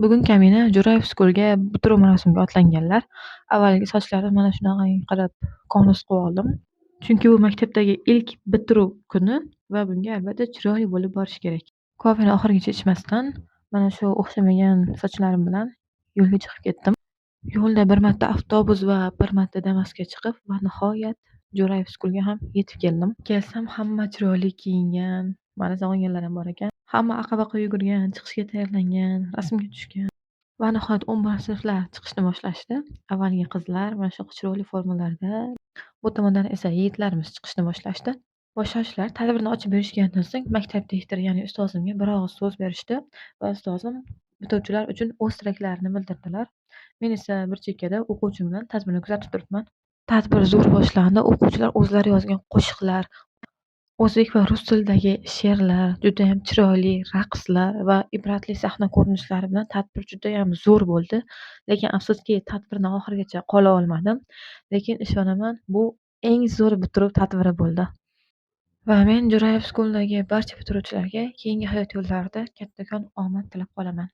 Bugun kamina Jo'rayev School'ga bitiruv marosimiga otlanganlar. Avvaliga sochlarini mana shunaqangi qilib konus qilvoldim. Chunki bu maktabdagi ilk bitiruv kuni va bunga albatta chiroyli bo'lib borish kerak. Kofeni oxirigacha ichmasdan mana shu o'xshamagan sochlarim bilan yo'lga chiqib ketdim. Yo'lda bir marta avtobus va bir marta Damas'ga chiqib va nihoyat Jo'rayev School'ga ham yetib keldim. Kelsam hamma chiroyli kiyingan, mani sog'inganlar ham bor ekan. Hamma aqa-baqa yugurgan, chiqishga tayyorlangan, rasmga tushgan. Va nihoyat 11 sinflar chiqishni boshlashdi. Avvaliga qizlar mana shu chiroyli formalarda, bu tomondan esa yigitlarimiz chiqishni boshlashdi. Boshlovchilar tadbirni ochib berishgandan so'ng maktab direktori, ya'ni ustozimga bir og'iz so'z berishdi va ustozim bitiruvchilar uchun o'z tilaklarini bildirdilar. Men esa bir chekkada o'quvchim bilan tadbirni kuzatib turibman. Tadbir zo'r boshlandi. O'quvchilar o'zlari yozgan qo'shiqlar, o'zbek va rus tilidagi she'rlar, judayam chiroyli raqslar va ibratli sahna ko'rinishlari bilan tadbir judayam zo'r bo'ldi. Lekin afsuski tadbirni oxirigacha qola olmadim. Lekin ishonaman, bu eng zo'r bitiruv tadbiri bo'ldi. Va men Jo'rayev School'dagi barcha bitiruvchilarga keyingi hayot yo'llarida kattakon omad tilab qolaman.